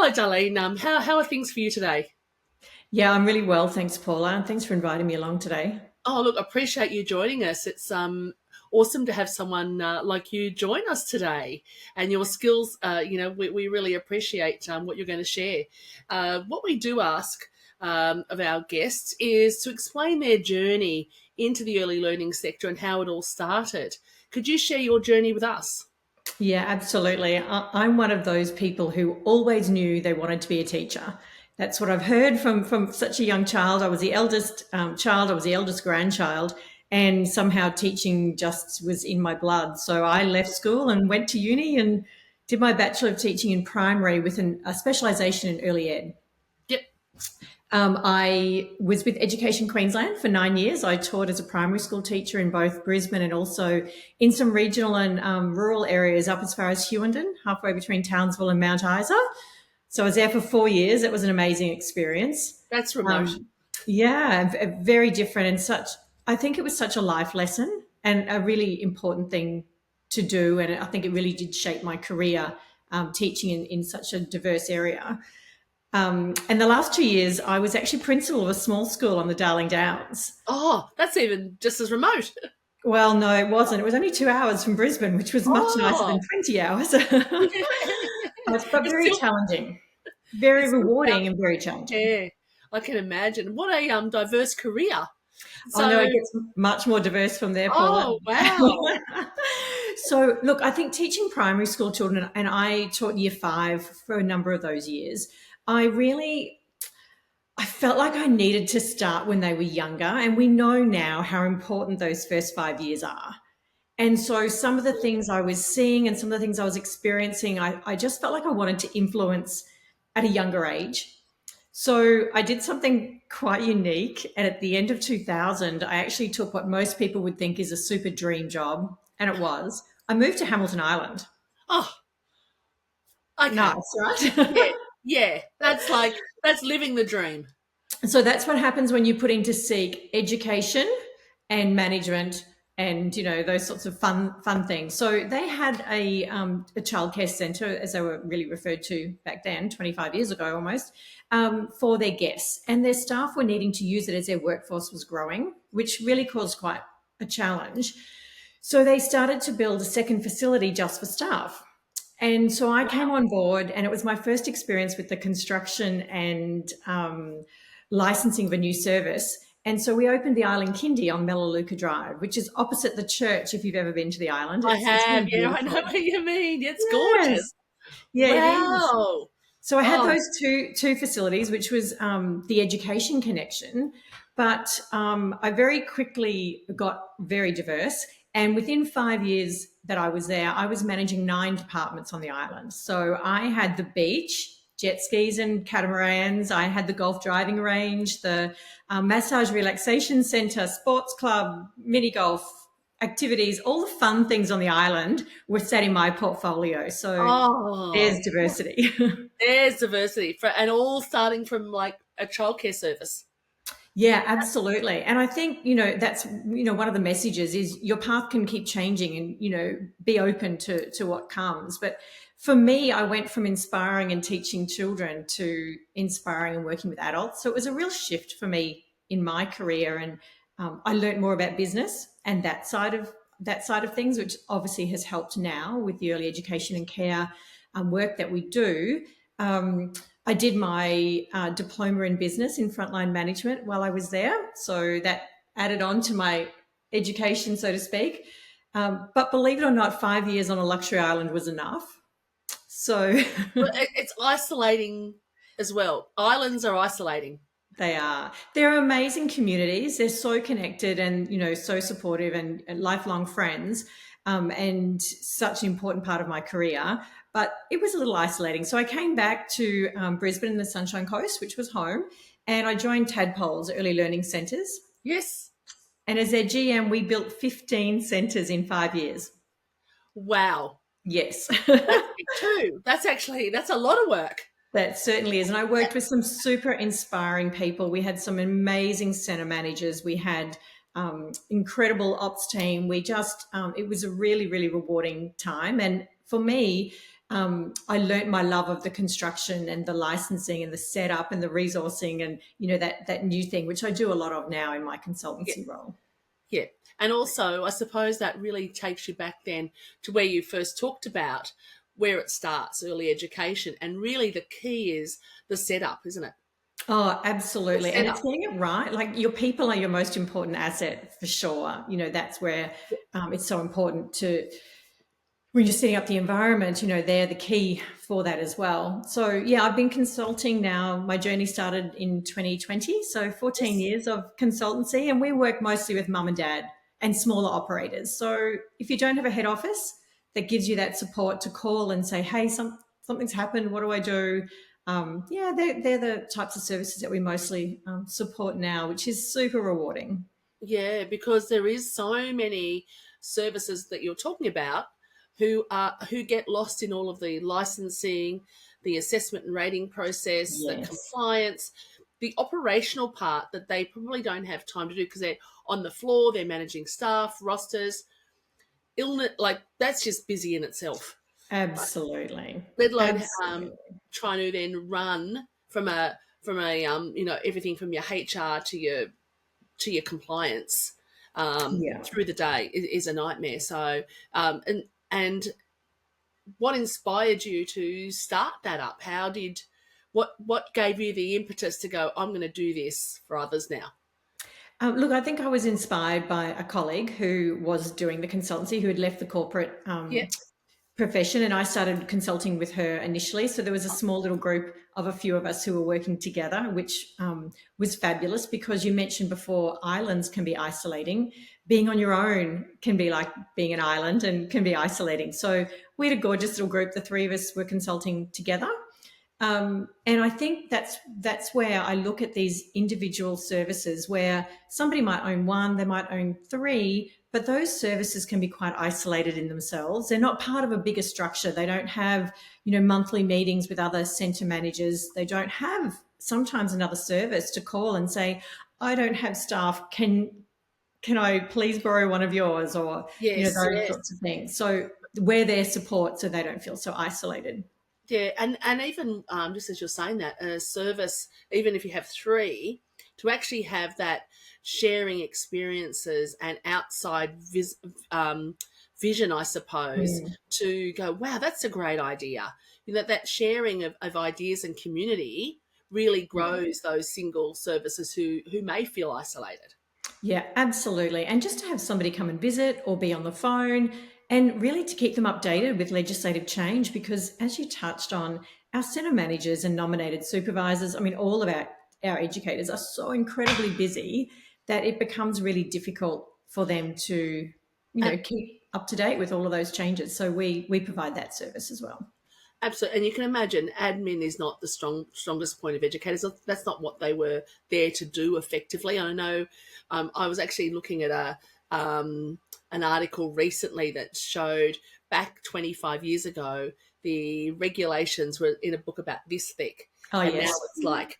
Hello, Darlene. How are things for you today? Yeah, I'm really well, thanks, Paula, and thanks for inviting me along today. Oh, look, appreciate you joining us. It's awesome to have someone like you join us today, and your skills. We really appreciate what you're going to share. What we do ask of our guests is to explain their journey into the early learning sector and how it all started. Could you share your journey with us? Yeah, absolutely. I'm one of those people who always knew they wanted to be a teacher. That's what I've heard from such a young child. I was the eldest child, I was the eldest grandchild, and somehow teaching just was in my blood. So I left school and went to uni and did my Bachelor of Teaching in Primary with a specialisation in early ed. Yep. I was with Education Queensland for 9 years. I taught as a primary school teacher in both Brisbane and also in some regional and rural areas up as far as Hewenden, halfway between Townsville and Mount Isa. So I was there for 4 years. It was an amazing experience. That's remote. Yeah, very different and I think it was such a life lesson and a really important thing to do. And I think it really did shape my career teaching in such a diverse area. And the last 2 years, I was actually principal of a small school on the Darling Downs. Oh, that's even just as remote. Well, no, it wasn't. It was only 2 hours from Brisbane, which was much nicer than Oh, 20 hours. yeah. But It's very still challenging, very It still rewarding sounds, and very challenging. yeah, I can imagine. What a diverse career. I know So, it gets much more diverse from there, Paula. oh wow. So, look, I think teaching primary school children, and I taught year 5 for a number of those years, I felt like I needed to start when they were younger. And we know now how important those first 5 years are. And so some of the things I was seeing and some of the things I was experiencing, I just felt like I wanted to influence at a younger age. So I did something quite unique. And at the end of 2000, I actually took what most people would think is a super dream job. And it was. I moved to Hamilton Island. Oh, okay. Nice, right? Yeah, yeah. That's living the dream. So that's what happens when you put in to seek education and management and those sorts of fun things. So they had a childcare centre, as they were really referred to back then, 25 years ago almost, for their guests, and their staff were needing to use it as their workforce was growing, which really caused quite a challenge. So they started to build a second facility just for staff. And so I came Wow. on board, and it was my first experience with the construction and licensing of a new service. And so we opened the Island Kindy on Melaleuca Drive, which is opposite the church. If you've ever been to the island, I it's have. really Yeah, I know beautiful. what you mean. It's Yes, gorgeous. yeah, it is. Wow. So I had Oh, those two facilities, which was the education connection, but I very quickly got very diverse. And within 5 years that I was there, I was managing 9 departments on the island. So I had the beach, jet skis and catamarans. I had the golf driving range, the massage relaxation centre, sports club, mini golf activities, all the fun things on the island were set in my portfolio. So there's oh. diversity. There's diversity and all starting from like a childcare service. Yeah, absolutely. And I think, that's, one of the messages is your path can keep changing and, be open to what comes. But for me, I went from inspiring and teaching children to inspiring and working with adults. So it was a real shift for me in my career. And I learned more about business and that side of things, which obviously has helped now with the early education and care work that we do. I did my diploma in business in frontline management while I was there. So that added on to my education, so to speak. But believe it or not, 5 years on a luxury island was enough. So But it's isolating as well. Islands are isolating. they are. They're amazing communities. They're so connected and, so supportive and lifelong friends, and such an important part of my career. But it was a little isolating. So I came back to Brisbane and the Sunshine Coast, which was home, and I joined Tadpoles Early Learning Centres. Yes. And as their GM, we built 15 centres in 5 years. Wow. Yes. That's big too. That's a lot of work. That certainly is. And I worked with some super inspiring people. We had some amazing centre managers. We had incredible ops team. It was a really, really rewarding time. And for me, I learnt my love of the construction and the licensing and the setup and the resourcing and that new thing, which I do a lot of now in my Yeah. consultancy role. Yeah. And also, I suppose that really takes you back then to where you first talked about where it starts, early education. And really the key is the setup, isn't it? Oh, The absolutely. And it's setup. getting it right. Like your people are your most important asset for sure. That's where it's so important to when you're setting up the environment, they're the key for that as well. So, yeah, I've been consulting now. My journey started in 2020. So, 14 Yes. years of consultancy, and we work mostly with mum and dad and smaller operators. So, if you don't have a head office that gives you that support to call and say, hey, something's happened, what do I do? Yeah, they're the types of services that we mostly support now, which is super rewarding. Yeah, because there is so many services that you're talking about who get lost in all of the licensing, the assessment and rating process, the Yes, compliance, the operational part that they probably don't have time to do because they're on the floor, they're managing staff, rosters, illness, like that's just busy in itself. Right? absolutely. Let alone Absolutely. trying to then run from a everything from your HR to your compliance Yeah. through the day is a nightmare. So and what inspired you to start that up? What gave you the impetus to go? I'm going to do this for others now. Look, I think I was inspired by a colleague who was doing the consultancy, who had left the corporate Yeah, profession, and I started consulting with her initially. So there was a small little group of a few of us who were working together, which was fabulous because you mentioned before islands can be isolating. Being on your own can be like being an island and can be isolating. So we had a gorgeous little group. The three of us were consulting together. And I think that's where I look at these individual services where somebody might own one, they might own three, but those services can be quite isolated in themselves. They're not part of a bigger structure. They don't have, monthly meetings with other centre managers. They don't have sometimes another service to call and say, I don't have staff. Can I please borrow one of yours? Or, yes, those yes. sorts of things. So we're their support so they don't feel so isolated. Yeah, and even just as you're saying that, a service, even if you have three, to actually have that sharing experiences and outside vision, I suppose, Mm. to go, wow, that's a great idea. That sharing of ideas and community really Yeah. grows those single services who may feel isolated. Yeah, absolutely. And just to have somebody come and visit or be on the phone and really to keep them updated with legislative change, because as you touched on, our centre managers and nominated supervisors, I mean, all of our educators are so incredibly busy that it becomes really difficult for them to, keep up to date with all of those changes. So we provide that service as well. Absolutely, and you can imagine admin is not the strongest point of educators. That's not what they were there to do effectively. I know I was actually looking at an article recently that showed back 25 years ago the regulations were in a book about this thick, Oh, and now yes. it's like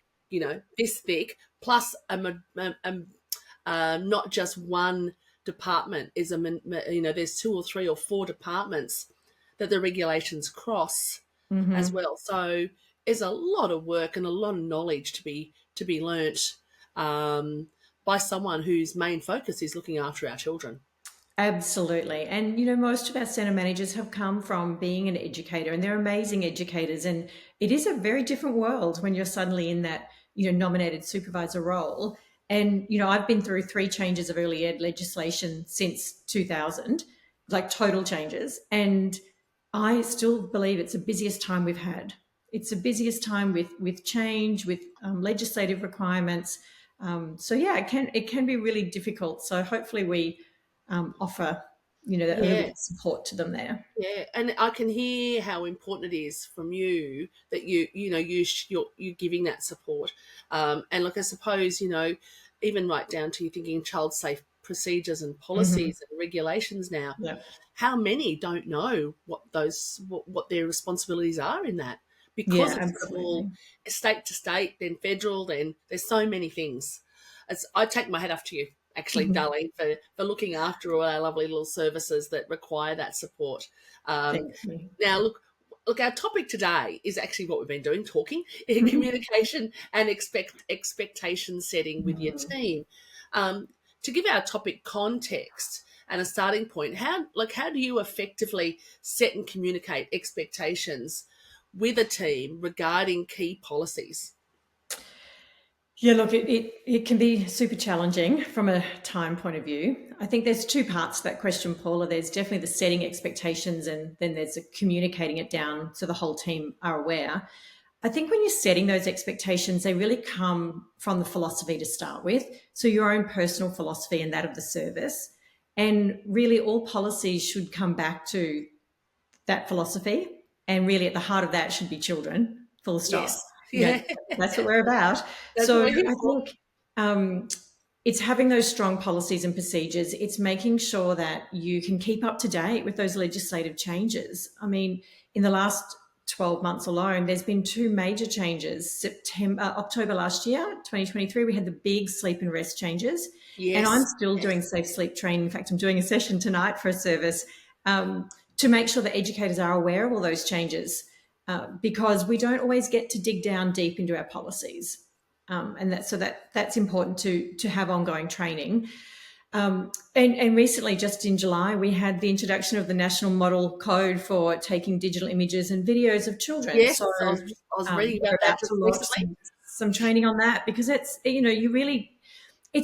this thick plus not just one department is there's two or three or four departments that the regulations cross as Hmm. well. So there's a lot of work and a lot of knowledge to be learnt by someone whose main focus is looking after our children. Absolutely. And, most of our centre managers have come from being an educator and they're amazing educators. And it is a very different world when you're suddenly in that, nominated supervisor role. And, I've been through three changes of early ed legislation since 2000, like total changes. And I still believe it's the busiest time we've had. It's the busiest time with change, with legislative requirements. So yeah, it can be really difficult. So hopefully we offer, a little Yeah, bit of support to them there. yeah, and I can hear how important it is from you that you're giving that support. And look, I suppose even right down to you thinking child safe procedures and Hmm. policies and regulations now. Yeah, How many don't know what their responsibilities are in that because yeah, it's sort of all absolutely. state to state, then federal, then there's so many things. I take my hat off to you, actually, Mhm. Darlene, for looking after all our lovely little services that require that support. Um, Thank you. now, look. look, our topic today is actually what we've been doing, talking in communication and expectation setting with your Mhm. team. Um, to give our topic context and a starting point, how do you effectively set and communicate expectations with a team regarding key policies? Yeah, look, it can be super challenging from a time point of view. I think there's two parts to that question, Paula. There's definitely the setting expectations, and then there's the communicating it down so the whole team are aware. I think when you're setting those expectations, they really come from the philosophy to start with. So your own personal philosophy and that of the service. And really, all policies should come back to that philosophy. And really, at the heart of that should be children, full Yes. stop. You know, Yeah. that's what we're about. That's what So we're here I for. think it's having those strong policies and procedures. It's making sure that you can keep up to date with those legislative changes. I mean, in the last 12 months alone, there's been two major changes. October last year, 2023, we had the big sleep and rest changes. And I'm Yes. still Yes. doing safe sleep training. In fact, I'm doing a session tonight for a service to make sure that educators are aware of all those changes because we don't always get to dig down deep into our policies. And that's important to have ongoing training. And recently, just in July, we had the introduction of the National Model Code for taking digital images and videos of children. Yes. So I was reading we're about that about just to launch recently. some training on that because it's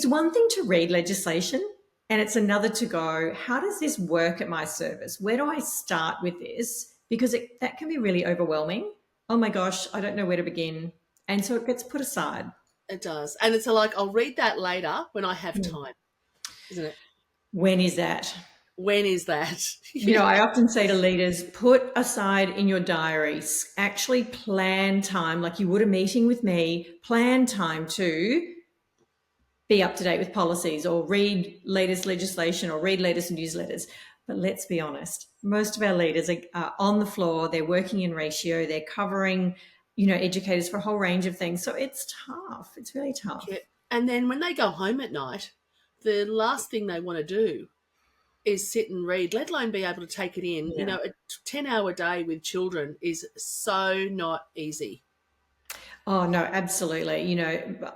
one thing to read legislation and it's another to go, how does this work at my service? Where do I start with this? Because that can be really overwhelming. Oh my gosh, I don't know where to begin. And so it gets put aside. It does. And it's like, I'll read that later when I have Hmm. time, isn't it? When is that? When is that? I often say to leaders, put aside in your diaries, actually plan time like you would a meeting with me, plan time to be up to date with policies or read latest legislation or read latest newsletters. But let's be honest, most of our leaders are on the floor, they're working in ratio, they're covering, educators for a whole range of things. So it's tough. It's really tough. Yeah. And then when they go home at night, the last thing they want to do is sit and read, let alone be able to take it in. Yeah. A 10-hour day with children is so not easy. Oh, no, absolutely.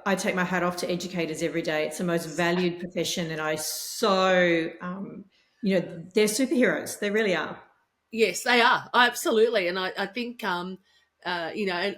I take my hat off to educators every day. It's the most valued profession. And they're superheroes. They really are. Yes, they are. Absolutely. And I think, and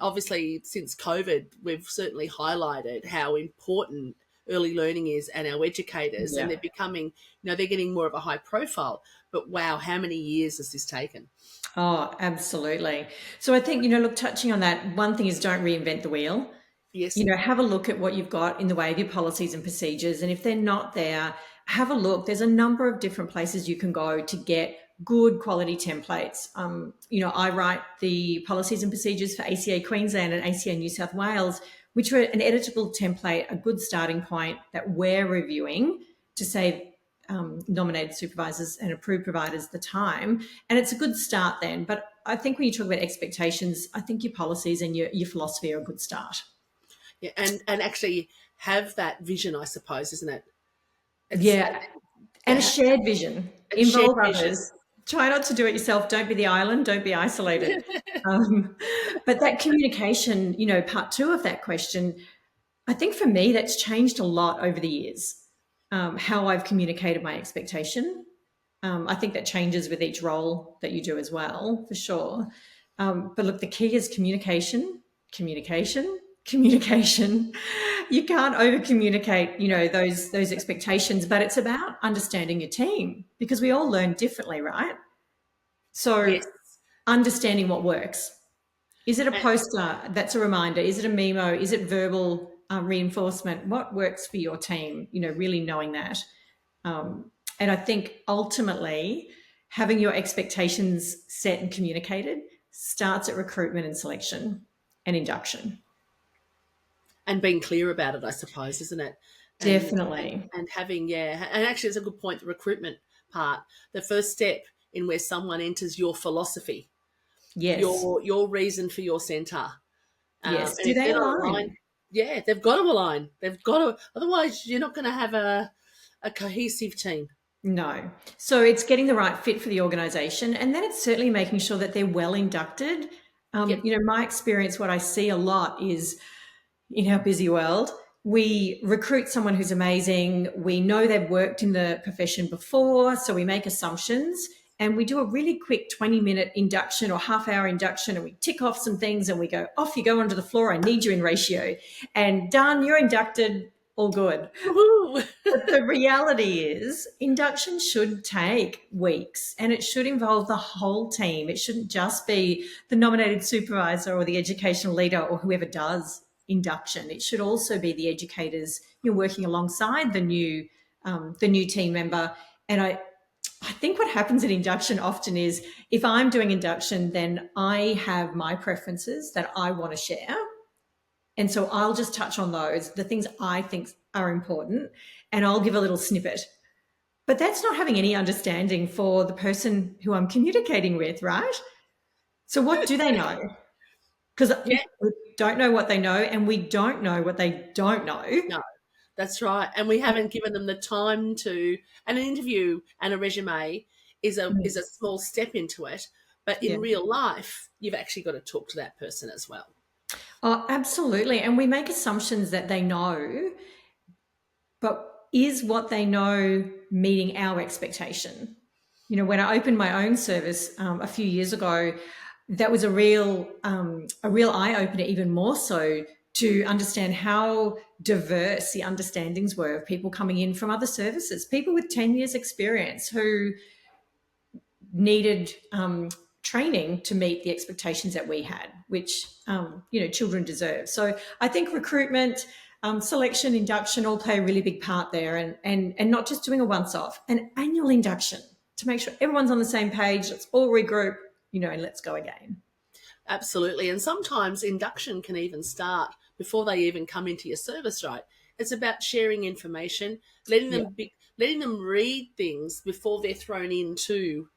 obviously since COVID, we've certainly highlighted how important early learning is and our educators, and Yeah. they're becoming, they're getting more of a high profile. But wow, how many years has this taken? Oh, absolutely. So I think, look, touching on that, one thing is don't reinvent the wheel. Yes. Have a look at what you've got in the way of your policies and procedures. And if they're not there, have a look. There's a number of different places you can go to get good quality templates. I write the policies and procedures for ACA Queensland and ACA New South Wales, which are an editable template, a good starting point that we're reviewing to save nominated supervisors and approved providers the time. And it's a good start then. But I think when you talk about expectations, I think your policies and your philosophy are a good start. Yeah, and actually have that vision, I suppose, isn't it? It's Yeah. And a shared vision. a shared Involve vision. others. Try not to do it yourself. Don't be the island. Don't be isolated. Um, but that communication, part two of that question, I think for me, that's changed a lot over the years. How I've communicated my expectation. I think that changes with each role that you do as well, for sure. But look, the key is communication, communication, communication. You can't over communicate, those expectations, but it's about understanding your team because we all learn differently, right? So Yes. understanding what works. Is it a And, poster that's a reminder? Is it a memo? Is it verbal reinforcement? What works for your team? Really knowing that. And I think ultimately having your expectations set and communicated starts at recruitment and selection and induction. and being clear about it, I suppose, isn't it? Definitely. And having, yeah, and actually it's a good point, the recruitment part, the first step in where someone enters your philosophy, Yes. your reason for your centre. Yes. And Do if they they're not aligned, align? yeah, they've got to align. They've got to, otherwise you're not going to have a cohesive team. No. So it's getting the right fit for the organisation, and then it's certainly making sure that they're well inducted. Yep. My experience, what I see a lot is in our busy world, we recruit someone who's amazing. We know they've worked in the profession before, so we make assumptions and we do a really quick 20-minute induction or half-hour induction, and we tick off some things and we go, off you go onto the floor. I need you in ratio. And done, you're inducted, all good. Woohoo! But the reality is, induction should take weeks and it should involve the whole team. It shouldn't just be the nominated supervisor or the educational leader or whoever does induction. It should also be the educators you're working alongside the new team member. And I think what happens in induction often is if I'm doing induction, then I have my preferences that I want to share. And so I'll just touch on those, the things I think are important, and I'll give a little snippet. But that's not having any understanding for the person who I'm communicating with, right? So what do they know? Because Yeah. we don't know what they know, and we don't know what they don't know. No, that's right. And we haven't given them the time to. And an interview and a resume is a small step into it. But Yeah. in real life, you've actually got to talk to that person as well. Oh, absolutely. And we make assumptions that they know, but is what they know meeting our expectation? When I opened my own service a few years ago, that was a real eye opener, even more so to understand how diverse the understandings were of people coming in from other services, people with 10 years experience who needed training to meet the expectations that we had, which children deserve. So I think recruitment, selection, induction all play a really big part there, and not just doing a once-off, an annual induction to make sure everyone's on the same page. Let's all regroup, and let's go again. Absolutely. And sometimes induction can even start before they even come into your service, right? It's about sharing information, Yeah. letting them read things before they're thrown into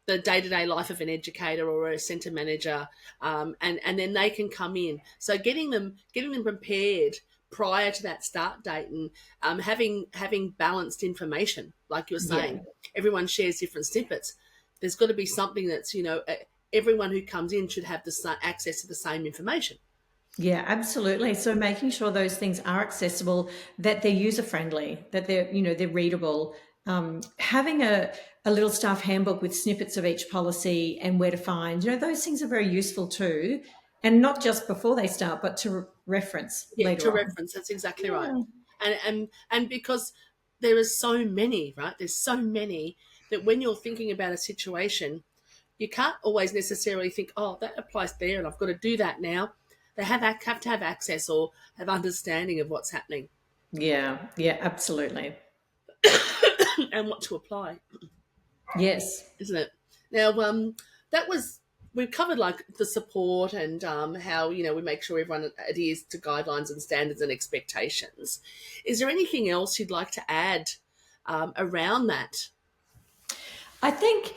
the day-to-day life of an educator or a centre manager, and then they can come in. So getting them prepared prior to that start date, and having balanced information, like you're Yeah. saying, everyone shares different snippets. There's got to be something that's everyone who comes in should have the access to the same information. Yeah, absolutely. So making sure those things are accessible, that they're user friendly, that they're readable. Having a little staff handbook with snippets of each policy and where to find, those things are very useful too. And not just before they start, but to reference Yeah, later to on. reference, that's exactly right. Yeah. And because there is so many, right? There's so many that when you're thinking about a situation, you can't always necessarily think, oh, that applies there, and I've got to do that now. They have to have access or have understanding of what's happening Yeah, yeah, absolutely. and what to apply, Yes. isn't it? Now, that was we've covered like the support and how we make sure everyone adheres to guidelines and standards and expectations. Is there anything else you'd like to add around that? I think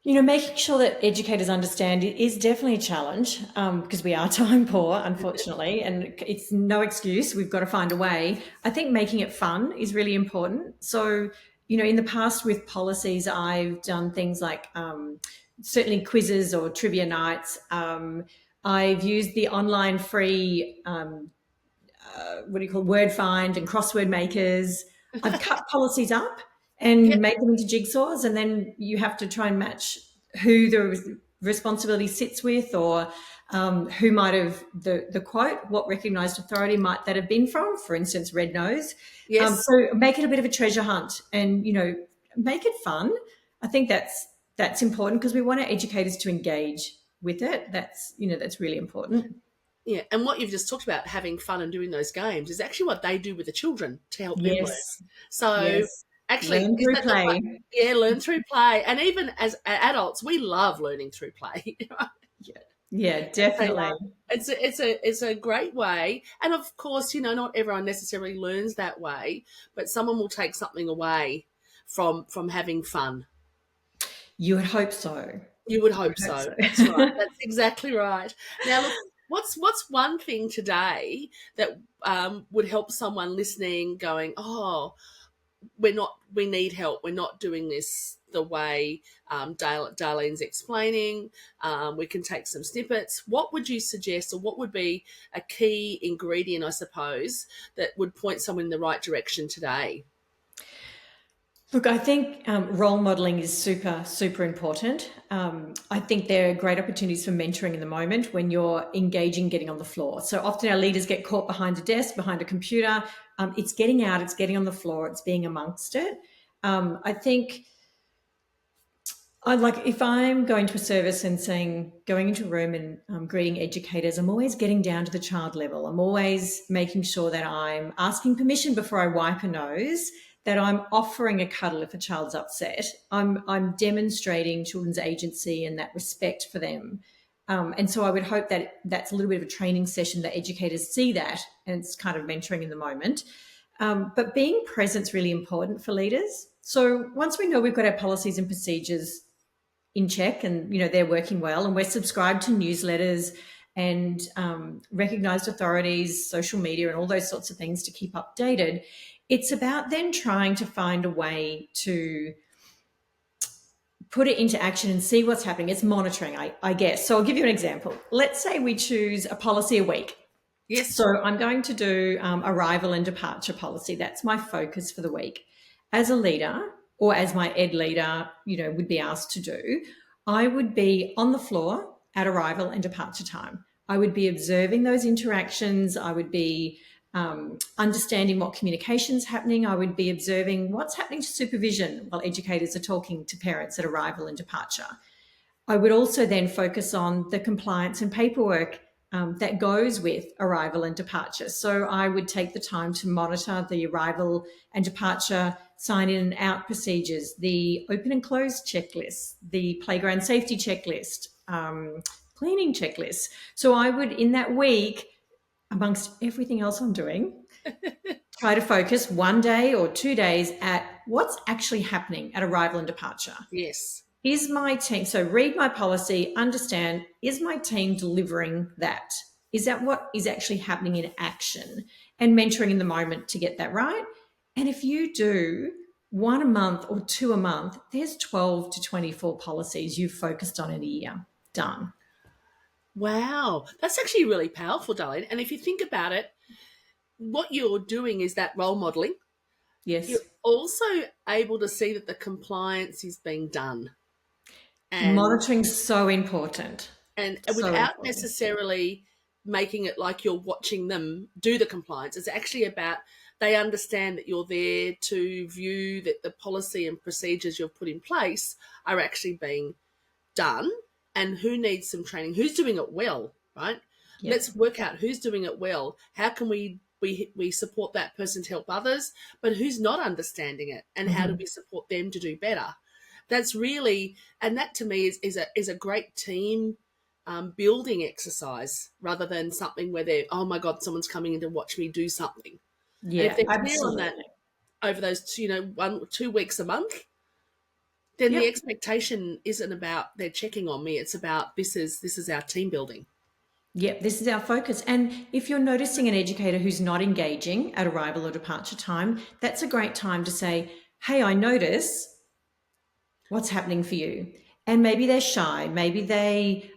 making sure that educators understand it is definitely a challenge, because we are time poor, unfortunately, and it's no excuse. We've got to find a way. I think making it fun is really important. So, in the past with policies, I've done things like certainly quizzes or trivia nights. I've used the online free, what do you call, word find and crossword makers. I've cut policies up Yeah. and make them into jigsaws, and then you have to try and match who the responsibility sits with, or who might have the quote, what recognised authority might that have been from, for instance, Red Nose. Yes. So make it a bit of a treasure hunt, and make it fun. I think that's important because we want our educators to engage with it. That's really important. Yeah, and what you've just talked about, having fun and doing those games, is actually what they do with the children to help them learn. Yes, So, yes. actually, Learn is through that the way? play. Yeah, learn through play, and even as adults, we love learning through play. Yeah, yeah, So, definitely. it's a great way, and of course, not everyone necessarily learns that way, but someone will take something away from having fun. You would hope so. You would You hope would hope so. That's right. so. That's exactly right. Now, look, what's one thing today that would help someone listening going, oh, we need help. We're not doing this the way Darlene's explaining. We can take some snippets. What would you suggest, or what would be a key ingredient, I suppose, that would point someone in the right direction today? Look, I think role modeling is super, super important. I think there are great opportunities for mentoring in the moment when you're engaging, getting on the floor. So often our leaders get caught behind a desk, behind a computer. It's getting out, it's getting on the floor, it's being amongst it. I think I like if I'm going to a service and saying, going into a room and greeting educators, I'm always getting down to the child level. I'm always making sure that I'm asking permission before I wipe a nose, that I'm offering a cuddle if a child's upset. I'm demonstrating children's agency and that respect for them. And so I would hope that that's a little bit of a training session that educators see that, and it's kind of mentoring in the moment. But being present is really important for leaders. So once we know we've got our policies and procedures in check and they're working well, and we're subscribed to newsletters and recognized authorities, social media, and all those sorts of things to keep updated, it's about then trying to find a way to put it into action and see what's happening. It's monitoring, I guess. So I'll give you an example. Let's say we choose a policy a week. Yes. So I'm going to do arrival and departure policy. That's my focus for the week. As a leader, or as my ed leader, would be asked to do, I would be on the floor at arrival and departure time. I would be observing those interactions. I would be understanding what communication's happening. I would be observing what's happening to supervision while educators are talking to parents at arrival and departure. I would also then focus on the compliance and paperwork that goes with arrival and departure. So I would take the time to monitor the arrival and departure sign in and out procedures, the open and close checklist, the playground safety checklist, cleaning checklist. So I would, in that week, amongst everything else I'm doing, try to focus 1 day or 2 days at what's actually happening at arrival and departure. Yes. Is my team, so read my policy, understand, is my team delivering that? Is that what is actually happening in action? And mentoring in the moment to get that right. And if you do 1 a month or 2 a month, there's 12 to 24 policies you've focused on in a year. Done. Wow. That's actually really powerful, Darlene. And if you think about it, what you're doing is that role modeling. Yes. You're also able to see that the compliance is being done. And monitoring's so important. And without necessarily making it like you're watching them do the compliance, it's actually about they understand that you're there to view that the policy and procedures you've put in place are actually being done, and who needs some training, who's doing it well, right? Yep. Let's work out who's doing it well. How can we support that person to help others, but who's not understanding it, and how do we support them to do better? That's really, and that to me is a great team building exercise, rather than something where they're, oh my God, someone's coming in to watch me do something. Yeah, and if they're absolutely. clear on that over those 1 2 weeks a month, then the expectation isn't about they're checking on me. It's about this is our team building. Yep, this is our focus. And if you're noticing an educator who's not engaging at arrival or departure time, that's a great time to say, hey, I notice, what's happening for you? And maybe they're shy, maybe they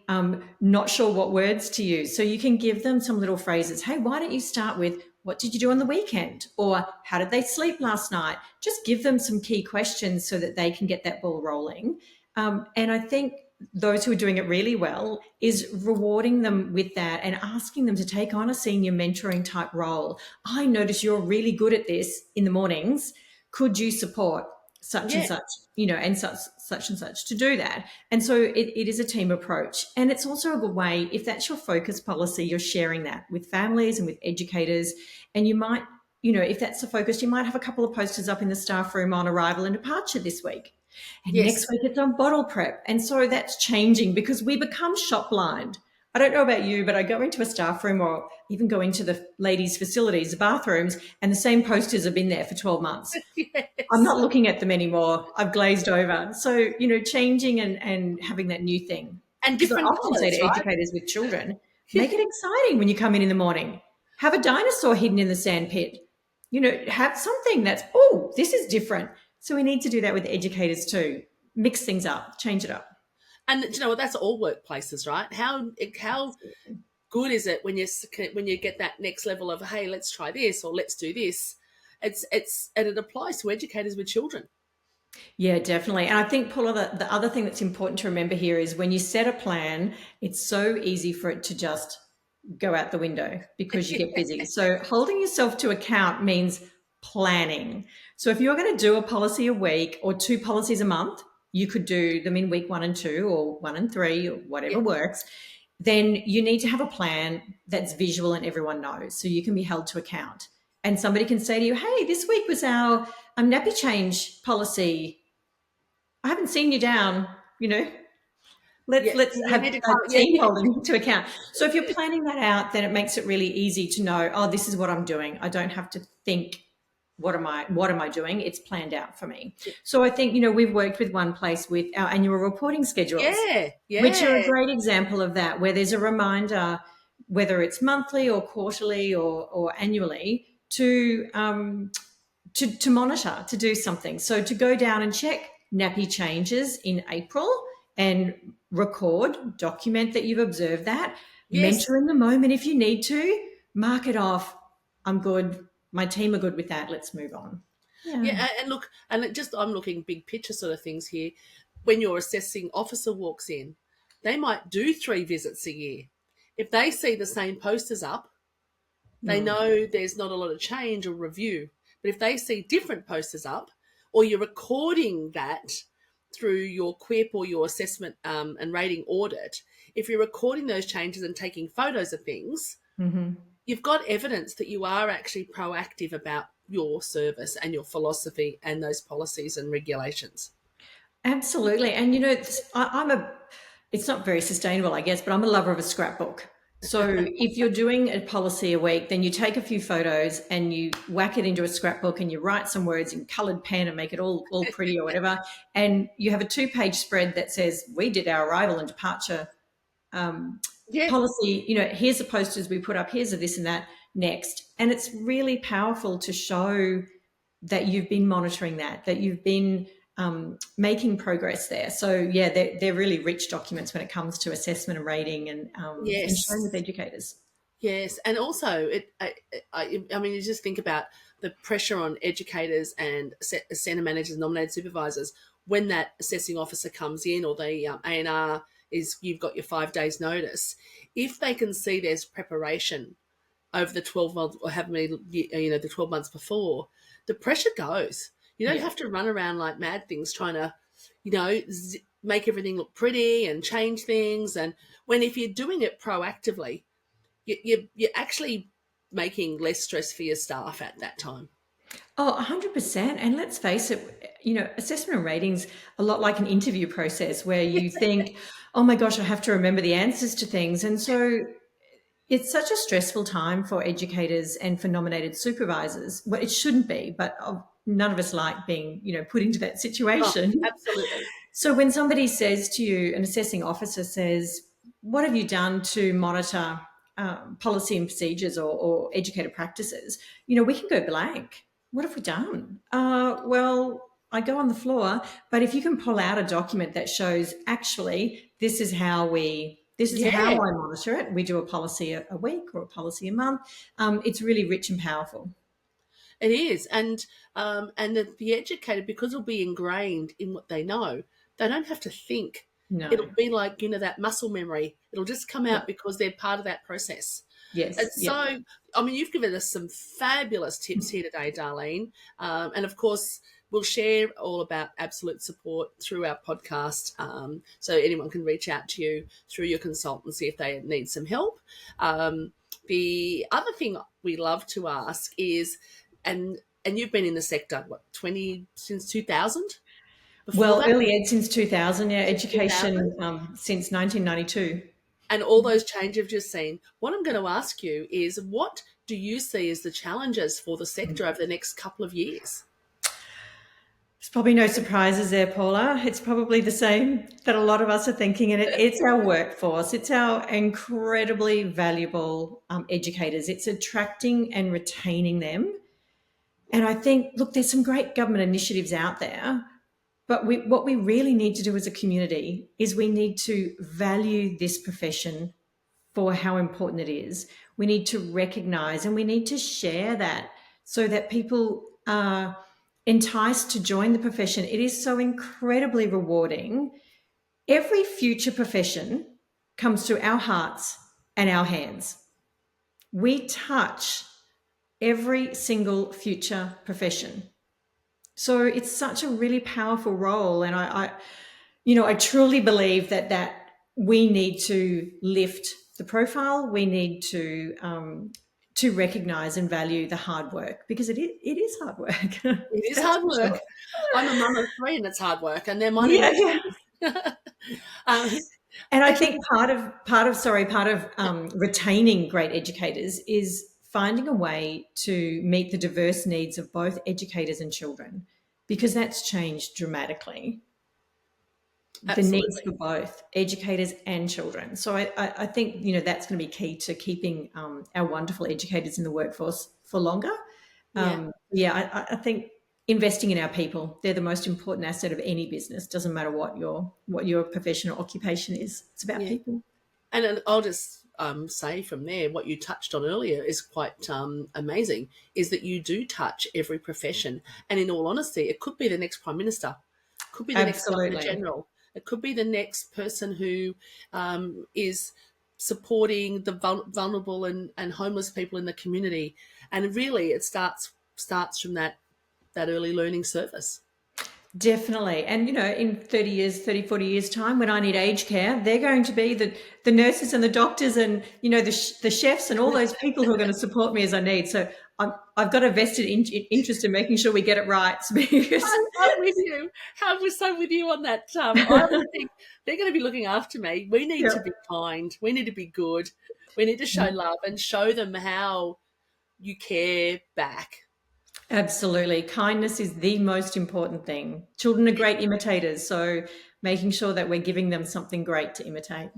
not sure what words to use. So you can give them some little phrases. Hey, why don't you start with, what did you do on the weekend? Or how did they sleep last night? Just give them some key questions so that they can get that ball rolling. And I think those who are doing it really well is rewarding them with that and asking them to take on a senior mentoring type role. I notice you're really good at this in the mornings. Could you support such and such, and such and such to do that? And so it is a team approach. And it's also a good way, if that's your focus policy, you're sharing that with families and with educators. And you might, if that's the focus, you might have a couple of posters up in the staff room on arrival and departure this week. And next week it's on bottle prep. And so that's changing because we become shop blind. I don't know about you, but I go into a staff room or even go into the ladies' facilities, the bathrooms, and the same posters have been there for 12 months. Yes. I'm not looking at them anymore. I've glazed over. So, changing and having that new thing. And different I often say to educators with children, make it exciting when you come in the morning. Have a dinosaur hidden in the sand pit. have something that's, oh, this is different. So we need to do that with educators too. Mix things up, change it up. And you know what? That's all workplaces, right? How good is it when you get that next level of, hey, let's try this or let's do this. It's and it applies to educators with children. Yeah, definitely. And I think, Paula, the other thing that's important to remember here is when you set a plan, it's so easy for it to just go out the window because you get busy. So holding yourself to account means planning. So if you're going to do a policy a week or two policies a month, you could do them in week 1 and 2 or 1 and 3 or whatever Yeah. works. Then you need to have a plan that's visual and everyone knows so you can be held to account. And somebody can say to you, hey, this week was our nappy change policy. I haven't seen you down, you know, Yeah, let's you have need to a come. Yeah, team yeah, holding to account. So if you're planning that out, then it makes it really easy to know, oh, this is what I'm doing. I don't have to think, what am I doing? It's planned out for me. So I think, we've worked with one place with our annual reporting schedules, yeah, which are a yeah. great example of that, where there's a reminder, whether it's monthly or quarterly or annually, to monitor, to do something. So to go down and check nappy changes in April and record, document that you've observed that, Yes. mentor in the moment if you need to, mark it off. I'm good. My team are good with that. Let's move on. Yeah. Yeah, and look, and I'm looking big picture sort of things here. When your assessing officer walks in, they might do 3 visits a year. If they see the same posters up, they Mm. know there's not a lot of change or review. But if they see different posters up, or you're recording that through your QUIP or your assessment and rating audit, if you're recording those changes and taking photos of things, Mm-hmm. you've got evidence that you are actually proactive about your service and your philosophy and those policies and regulations. Absolutely. And it's not very sustainable, I guess, but I'm a lover of a scrapbook. So if you're doing a policy a week, then you take a few photos and you whack it into a scrapbook and you write some words in colored pen and make it all pretty or whatever. And you have a 2-page spread that says, we did our arrival and departure um, Yeah, policy, here's the posters we put up, here's a this and that next. And it's really powerful to show that you've been monitoring that you've been making progress there. So yeah, they're really rich documents when it comes to assessment and rating and sharing with yes, educators. yes. And also, I mean, you just think about the pressure on educators and centre managers, nominated supervisors, when that assessing officer comes in or the A&R is, you've got your 5 days notice. If they can see there's preparation over the 12 months or have many, the 12 months before, the pressure goes. You don't Yeah. have to run around like mad things trying to, make everything look pretty and change things. And when, if you're doing it proactively, you're actually making less stress for your staff at that time. Oh, 100%. And let's face it, assessment and ratings a lot like an interview process where you think, oh my gosh, I have to remember the answers to things. And so it's such a stressful time for educators and for nominated supervisors. Well, it shouldn't be, but none of us like being, put into that Oh, situation. absolutely. So when somebody says to you, an assessing officer says, what have you done to monitor policy and procedures or educator practices? We can go blank. What have we done? Well, I go on the floor, but if you can pull out a document that shows actually this is how Yeah, I monitor it. We do a policy a week or a policy a month. It's really rich and powerful. it is. And the educator, because it'll be ingrained in what they know, they don't have to think. No. It'll be like, that muscle memory. It'll just come Yeah. out because they're part of that process. And Yes. so, Yeah. I mean, you've given us some fabulous tips here today, Darlene. And of course, we'll share all about absolute support through our podcast. So anyone can reach out to you through your consultancy if they need some help. The other thing we love to ask is, and you've been in the sector, what, 20, since 2000? Before Well, that, early ed since 2000, yeah, since 2000? education since 1992. And all those changes you've just seen. What I'm going to ask you is, what do you see as the challenges for the sector over the next couple of years? There's probably no surprises there, Paula. It's probably the same that a lot of us are thinking, and it's our workforce. It's our incredibly valuable educators. It's attracting and retaining them. And I think, look, there's some great government initiatives out there, but what we really need to do as a community is we need to value this profession for how important it is. We need to recognize and we need to share that so that people are enticed to join the profession. It is so incredibly rewarding. Every future profession comes through our hearts and our hands. We touch every single future profession. So it's such a really powerful role. And I truly believe that we need to lift the profile. We need to recognize and value the hard work, because it is hard work. It is That's hard for work. sure. I'm a mum of three, and it's hard work, and they're my new Yeah, yeah. nephews. um, And I actually, think part of retaining great educators is finding a way to meet the diverse needs of both educators and children, because that's changed dramatically. The needs absolutely. for both educators and children. So I think that's going to be key to keeping our wonderful educators in the workforce for longer. Yeah, Yeah, I think investing in our people, they're the most important asset of any business. Doesn't matter what your profession or occupation is. It's about yeah. people. And I'll just say from there, what you touched on earlier is quite amazing, is that you do touch every profession. And in all honesty, it could be the next Prime Minister, could be the next Governor Absolutely. General, it could be the next person who is supporting the vulnerable and homeless people in the community. And really, it starts from that early learning service. Definitely. And, in 30 years, 30, 40 years time, when I need aged care, they're going to be the nurses and the doctors and, the chefs and all those people who are going to support me as I need. So I've got a vested interest in making sure we get it right because, I'm with you. I'm so with you on that. I always think they're going to be looking after me. We need to yeah. be kind. We need to be good. We need to show love and show them how you care back. Absolutely. Kindness is the most important thing. Children are great imitators. So making sure that we're giving them something great to imitate.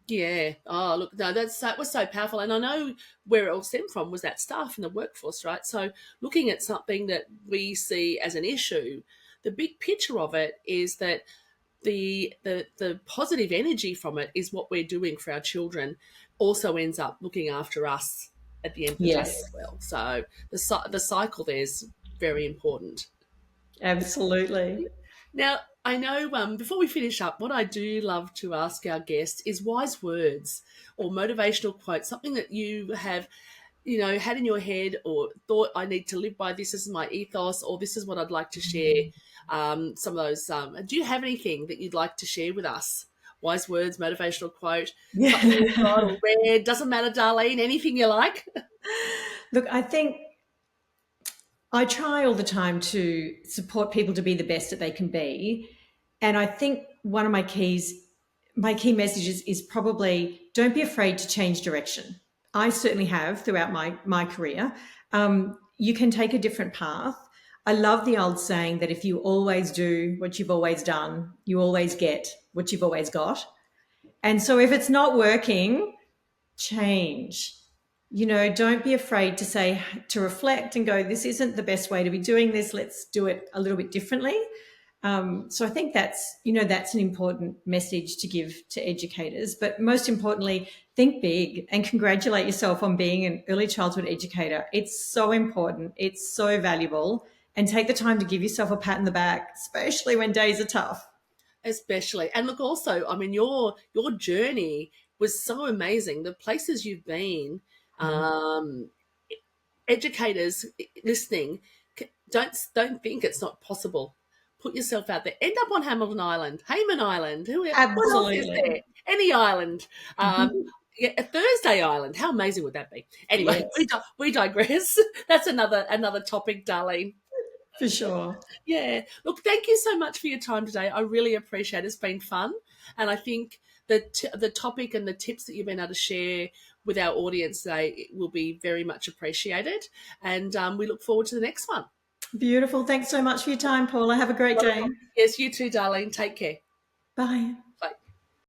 Yeah. Oh, look, no, that was so powerful. And I know where it all stemmed from was that staff in the workforce, right? So looking at something that we see as an issue, the big picture of it is that the positive energy from it is what we're doing for our children also ends up looking after us at the end of the day Yes, as well. So the cycle there's very important. absolutely. Now, I know before we finish up, what I do love to ask our guests is wise words or motivational quotes, something that you have, had in your head or thought I need to live by. This is my ethos, or this is what I'd like to share. Some of those. Do you have anything that you'd like to share with us? Wise words, motivational quote, something you've got Yeah. or read. Doesn't matter, Darlene. Anything you like. Look, I think I try all the time to support people to be the best that they can be. And I think one of my key messages is probably don't be afraid to change direction. I certainly have throughout my career. You can take a different path. I love the old saying that if you always do what you've always done, you always get what you've always got. And so if it's not working, change. Don't be afraid to reflect and go, this isn't the best way to be doing this. Let's do it a little bit differently. So I think that's an important message to give to educators. But most importantly, think big and congratulate yourself on being an early childhood educator. It's so important. It's so valuable. And take the time to give yourself a pat in the back, especially when days are tough. Especially, and look, also, I mean, your journey was so amazing. The places you've been, um, educators listening, don't think it's not possible. Put yourself out there. End up on Hamilton Island, Hayman Island. What else is Absolutely. there? Any island. Yeah, a Thursday Island. How amazing would that be? Anyway, Yes, we digress. That's another topic, Darlene. for sure. Yeah. Look, thank you so much for your time today. I really appreciate it. It's been fun. And I think the topic and the tips that you've been able to share with our audience today will be very much appreciated. And we look forward to the next one. Beautiful. Thanks so much for your time, Paula. Have a great day. Yes, you too, Darlene. Take care. Bye.